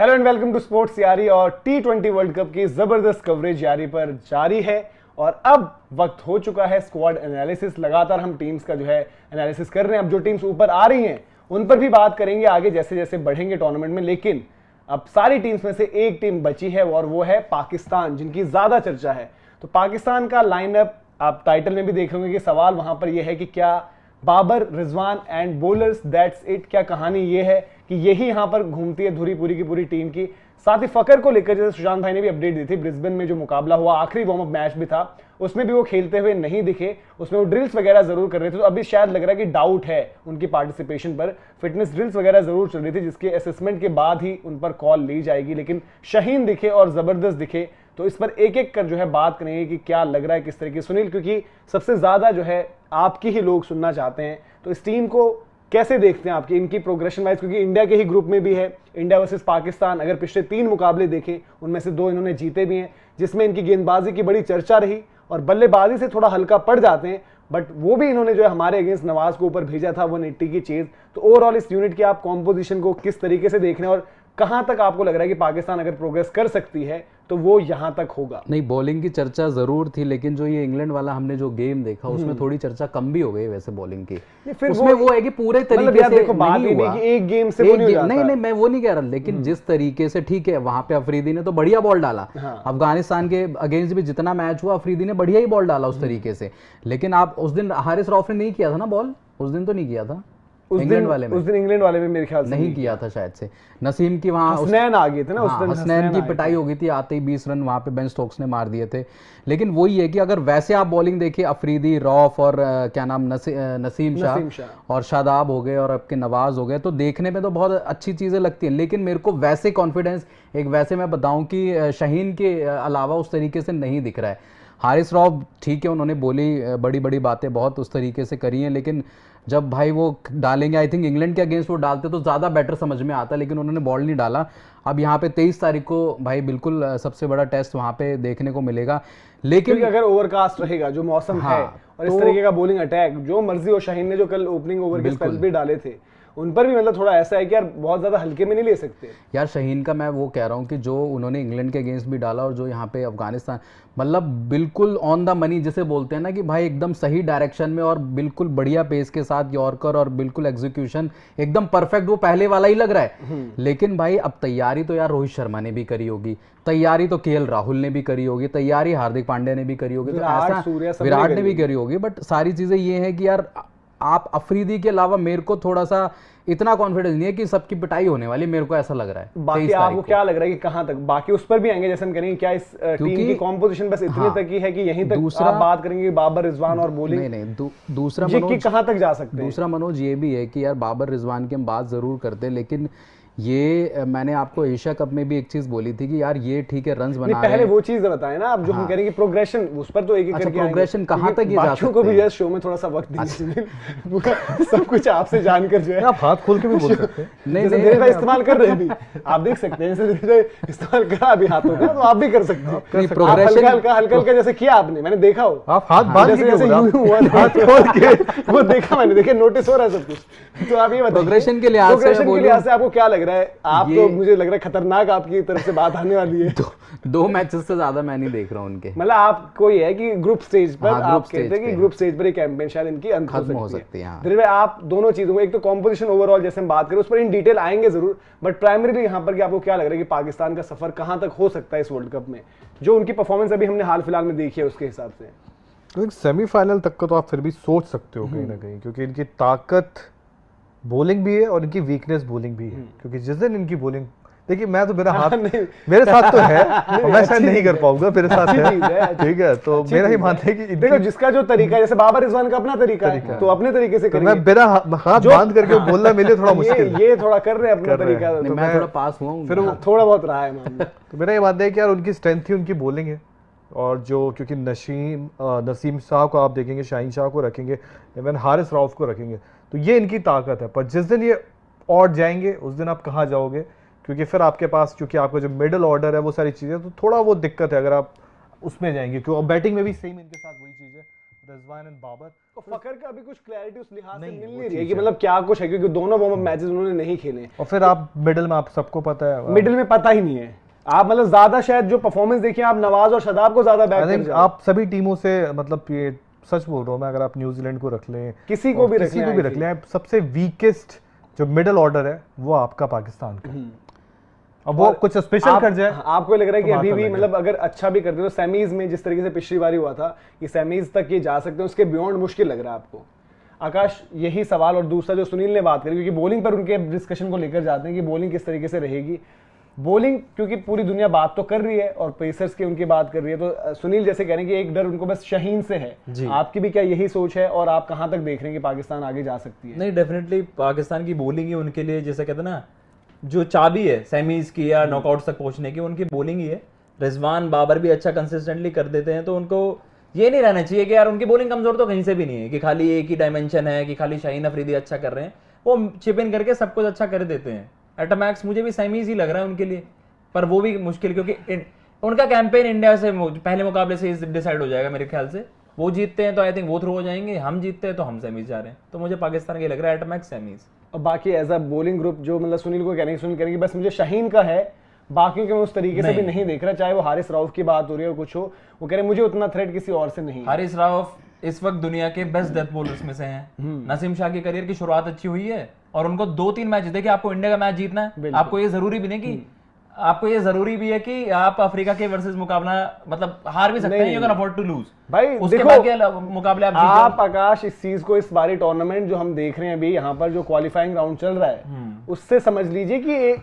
Hello and welcome to sports Yaari. और T20 world cup की जबरदस्त कवरेज यारी पर जारी है और अब वक्त हो चुका है स्क्वाड एनालिसिस। लगातार हम टीम्स का जो है एनालिसिस कर रहे हैं। अब जो टीम्स ऊपर आ रही हैं उन पर भी बात करेंगे आगे जैसे जैसे बढ़ेंगे टूर्नामेंट में। लेकिन अब सारी टीम्स में से एक टीम बची है और वो है पाकिस्तान, जिनकी ज्यादा चर्चा है। तो पाकिस्तान का लाइनअप आप टाइटल में भी देख रहे होंगे कि सवाल वहां पर यह है कि क्या Babar, Rizwan and bowlers that's it. क्या कहानी ये है कि यही यहां पर घूमती है धुरी पूरी की पूरी टीम की। साथ ही फकर को लेकर जैसे सुशांत भाई ने भी अपडेट दी थी, ब्रिस्बेन में जो मुकाबला हुआ आखिरी वार्म अप मैच भी था, उसमें भी वो खेलते हुए नहीं दिखे। उसमें वो ड्रिल्स वगैरह जरूर कर रहे थे। तो अभी शायद लग रहा है कि डाउट है उनकी पार्टिसिपेशन पर। फिटनेस ड्रिल्स वगैरह जरूर चल रही थी जिसके असेसमेंट के बाद ही उन पर कॉल ली जाएगी। लेकिन शाहीन दिखे और जबरदस्त दिखे तो इस पर एक एक कर जो है बात करेंगे कि क्या लग रहा है किस तरीके। सुनील, क्योंकि सबसे ज्यादा जो है आपकी ही लोग सुनना चाहते हैं, तो इस टीम को कैसे देखते हैं आपकी इनकी प्रोग्रेशन वाइज, क्योंकि इंडिया के ही ग्रुप में भी है। इंडिया वर्सेस पाकिस्तान, अगर पिछले 3 मुकाबले देखें उनमें से 2 इन्होंने जीते भी हैं, जिसमें इनकी गेंदबाजी की बड़ी चर्चा रही और बल्लेबाजी से थोड़ा हल्का पड़ जाते हैं। बट वो भी इन्होंने जो है हमारे अगेंस्ट नवाज को ऊपर भेजा था 180 की चेज। तो ओवरऑल इस यूनिट की आप कॉम्पोजिशन को किस तरीके से देख रहे हैं और कहां तक आपको लग रहा है कि पाकिस्तान अगर प्रोग्रेस कर सकती है तो वो यहां तक होगा? नहीं, बॉलिंग की चर्चा जरूर थी, लेकिन जो ये इंग्लैंड वाला हमने जो गेम देखा उसमें थोड़ी चर्चा कम भी हो गई वैसे बॉलिंग की। फिर उसमें वो है कि पूरे तरीके से देखो नहीं हुआ कि एक गेम से वो नहीं हो जाता। नहीं मैं वो नहीं कह रहा, लेकिन जिस तरीके से ठीक है वहां पे अफरीदी ने तो बढ़िया बॉल डाला। अफगानिस्तान के अगेंस्ट भी जितना मैच हुआ अफरीदी ने बढ़िया ही बॉल डाला उस तरीके से। लेकिन आप उस दिन हारिस रऊफ ने नहीं किया था ना बॉल, उस दिन तो नहीं किया था इंग्लैंड वाले में मेरे ख्याल से नहीं किया था शायद से। नसीम की वहां हसनैन आ गए थे ना, उस दिन हसनैन की पिटाई हो गई थी, आते ही 20 रन वहां पे बेन स्टोक्स ने मार दिए थे। लेकिन वही है कि अगर वैसे आप बॉलिंग देखिए, अफरीदी, रऊफ और क्या नाम नसीम शाह और शादाब हो गए और आपके नवाज हो गए, तो देखने में तो बहुत अच्छी चीजें लगती हैं। लेकिन मेरे को वैसे कॉन्फिडेंस वैसे मैं बताऊं कि शाहीन के अलावा उस तरीके से नहीं दिख रहा है। हारिस रऊफ ठीक है, उन्होंने बोली बड़ी बड़ी बातें बहुत उस तरीके से करी हैं, लेकिन जब भाई वो डालेंगे, आई थिंक इंग्लैंड के अगेंस्ट वो डालते तो ज़्यादा बेटर समझ में आता, लेकिन उन्होंने बॉल नहीं डाला। अब यहाँ पे 23 तारीख को भाई बिल्कुल सबसे बड़ा टेस्ट वहाँ पे देखने को मिलेगा। लेकिन अगर ओवरकास्ट रहेगा जो मौसम है और इस तरीके का बॉलिंग अटैक जो मर्जी हो, शाहीन ने जो कल ओपनिंग ओवर के स्पेल भी डाले थे उन पर भी मतलब थोड़ा ऐसा है कि यार बहुत ज्यादा हल्के में नहीं ले सकते यार। शाहीन का मैं वो कह रहा हूँ कि जो उन्होंने इंग्लैंड के अगेंस्ट भी डाला और जो यहाँ पे अफगानिस्तान, मतलब बिल्कुल ऑन द मनी जिसे बोलते हैं ना कि भाई एकदम सही डायरेक्शन में और बिल्कुल बढ़िया पेस के साथ यॉर्कर और बिल्कुल एग्जीक्यूशन एकदम परफेक्ट, वो पहले वाला ही लग रहा है। लेकिन भाई अब तैयारी तो यार रोहित शर्मा ने भी करी होगी, तैयारी तो केएल राहुल ने भी करी होगी, तैयारी हार्दिक पांड्या ने भी करी होगी, तो ऐसा विराट ने भी करी होगी। बट सारी चीजें ये है कि यार आप अफरीदी के अलावा मेरे को थोड़ा सा इतना कॉन्फिडेंस नहीं है कि सबकी पिटाई होने वाली, मेरे को ऐसा लग रहा है। बाकी आपको क्या लग रहा है कि कहां तक, बाकी उस पर भी आएंगे जैसे हम करेंगे, क्या इस टीम की कॉम्पोजिशन बस इतने तक ही है कि यहीं तक आप बात करेंगे बाबर, रिजवान और बॉलिंग? नहीं, दूसरा मनोज कहां तक जा सकते हैं? दूसरा मनोज ये भी है कि यार बाबर, रिजवान की हम बात जरूर करते हैं, लेकिन ये मैंने आपको एशिया कप में भी एक चीज बोली थी कि यार ये ठीक है रन्स बना पहले वो चीज बताएं ना, अब जो हम करेंगे प्रोग्रेशन उस पर तो एक एक करके प्रोग्रेशन कहां तक ये जा सकते हैं। को भी यस शो में थोड़ा सा वक्त दीजिए सब कुछ आपसे जानकर जो है आप हाथ खोल के भी बोल सकते हैं। नहीं भाई इस्तेमाल कर रहे हैं, आप देख सकते हैं जैसे इस्तेमाल करा अभी हाथों का, तो आप भी कर सकते हैं। प्रोग्रेशन हल्का जैसे किया आपने, मैंने देखा हो आप हाथ बांध के जैसे हाथ खोल के वो देखा मैंने, देखिए नोटिस हो रहा है सब कुछ। तो आप ये बताइए प्रोग्रेशन के लिहाज से आपको क्या लग रहा है? आप तो मुझे लग रहा है खतरनाक आपकी तरफ से बात आने वाली है। 2 मैचेस से ज्यादा मैं नहीं देख रहा हूं उनके। मतलब आपको ये है कि ग्रुप स्टेज पर आप कहते हैं कि ग्रुप स्टेज पर ये कैंपेन शायद इनकी अंत हो सकती है। दिलीप भाई, आप दोनों चीजों में, एक तो कंपोजिशन ओवरऑल जैसे हम बात करें उस पर इन डिटेल आएंगे जरूर, बट प्राइमरीली यहाँ पर कि आपको क्या लग रहा है कि पाकिस्तान का सफर कहां तक हो सकता है इस वर्ल्ड कप में, जो उनकी परफॉर्मेंस अभी हमने हाल फिलहाल में देखी है उसके हिसाब से? तो एक सेमीफाइनल तक का तो आप फिर भी सोच सकते हो कहीं ना कहीं, क्योंकि इनकी ताकत बॉलिंग भी है और इनकी वीकनेस बॉलिंग भी है। क्योंकि जिस दिन इनकी बॉलिंग देखिए, मैं तो मेरा हाथ मेरे साथ तो है, मैं शायद नहीं कर पाऊंगा, मेरे साथ है, ठीक है। तो मेरा ही मानना है कि देखो जिसका जो तरीका है, जैसे बाबर रिजवान का अपना तरीका है, तो अपने तरीके से करेंगे। मैं बिना हाथ बांध करके बोलना मेरे थोड़ा मुश्किल है। ये थोड़ा कर रहे हैं अपना तरीका, तो मैं थोड़ा पास हुआ हूं, फिर थोड़ा बहुत रहा है मामला। तो मेरा ये मानना है कि यार उनकी स्ट्रेंथ ही उनकी बॉलिंग है, और जो क्योंकि नसीम शाह को आप देखेंगे, शाहीन शाह को रखेंगे, इवन हारिस रऊफ को रखेंगे, तो ये इनकी ताकत है। पर जिस दिन ये और जाएंगे उस दिन आप कहाँ जाओगे? क्योंकि फिर आपके पास क्योंकि आपका जो मिडिल ऑर्डर है वो सारी चीज़ें, तो थोड़ा वो दिक्कत है अगर आप उसमें जाएंगे, क्योंकि बैटिंग में भी सेम इनके साथ वही चीज़ है। रिजवान एंड बाबर। तो फकर का अभी कुछ क्लैरिटी उस लिहाज से मिल नहीं रही है कि मतलब क्या कुछ है, क्योंकि दोनों वार्म अप मैचेस उन्होंने नहीं खेले। और फिर आप मिडिल में, आप सबको पता है मिडिल में पता ही नहीं है। आप मतलब ज्यादा शायद जो परफॉर्मेंस देखिए आप नवाज और शादाब को ज्यादा बैक कर आप सभी टीमों से, मतलब ये सच बोल रहा हूँ मैं, अगर आप न्यूजीलैंड को रख लें, किसी को भी रख लें, सबसे वीकेस्ट जो मिडिल ऑर्डर है वो आपका पाकिस्तान का। अब वो कुछ स्पेशल कर जाए, आपको लग रहा है कि अभी भी मतलब अगर अच्छा भी करते तो सेमीज में जिस तरीके से पिछली बारी हुआ था कि सेमीज तक ये जा सकते हैं, उसके बियॉन्ड मुश्किल लग रहा है आपको? आकाश, यही सवाल। और दूसरा जो सुनील ने बात करी, क्योंकि बॉलिंग पर उनके डिस्कशन को लेकर जाते हैं कि बॉलिंग किस तरीके से रहेगी। बॉलिंग क्योंकि पूरी दुनिया बात तो कर रही है और पेसर्स की उनकी बात कर रही है, तो सुनील जैसे कह रहे हैं कि एक डर उनको बस शाहीन से है। आपकी भी क्या यही सोच है और आप कहां तक देख रहे हैं कि पाकिस्तान आगे जा सकती है? नहीं, डेफिनेटली पाकिस्तान की बॉलिंग ही उनके लिए, जैसे कहते हैं ना, जो चाबी है सेमीज की या नॉकआउट तक पहुंचने की, उनकी बॉलिंग ही है। रिजवान बाबर भी अच्छा कंसिस्टेंटली कर देते हैं, तो उनको ये नहीं रहना चाहिए कि यार उनकी बॉलिंग कमजोर तो कहीं से भी नहीं है, कि खाली एक ही डायमेंशन है, कि खाली शाहीन अफरीदी अच्छा कर रहे हैं। वो चिप इन करके सब कुछ अच्छा कर देते हैं। एटमैक्स मुझे भी सेमीज ही लग रहा है उनके लिए, पर वो भी मुश्किल, क्योंकि उनका कैंपेन इंडिया से पहले मुकाबले से डिसाइड हो जाएगा मेरे ख्याल से। वो जीतते हैं तो आई थिंक वो थ्रू हो जाएंगे, हम जीतते हैं तो हम सेमीज जा रहे हैं। तो मुझे पाकिस्तान के लग रहा है एटमैक्स सेमीज। और बाकी एज अ बॉलिंग ग्रुप जो मतलब सुनील को सुनील कह रहे कि बस मुझे शाहीन का है, बाकी के मैं उस तरीके से भी नहीं देख रहा, चाहे वो हारिस रऊफ की बात हो रही है और कुछ हो। वो कह रहे मुझे उतना थ्रेट किसी और से नहीं। हारिस रऊफ इस वक्त दुनिया के बेस्ट डेथ बॉलर्स में से हैं। नसीम शाह की करियर की शुरुआत अच्छी हुई है और उनको 2-3 मैच जीते कि आपको इंडिया का मैच जीतना है। आपको ये जरूरी भी नहीं कि आपको ये जरूरी भी है कि आप अफ्रीका के वर्सेस मुकाबला मतलब हार भी सकते हैं, you can afford to lose भाई। उसके देखो, बाद के मुकाबले आप आकाश इस चीज को, इस बारी टूर्नामेंट जो हम देख रहे हैं अभी यहाँ पर जो क्वालिफाइंग राउंड चल रहा है, उससे समझ लीजिए कि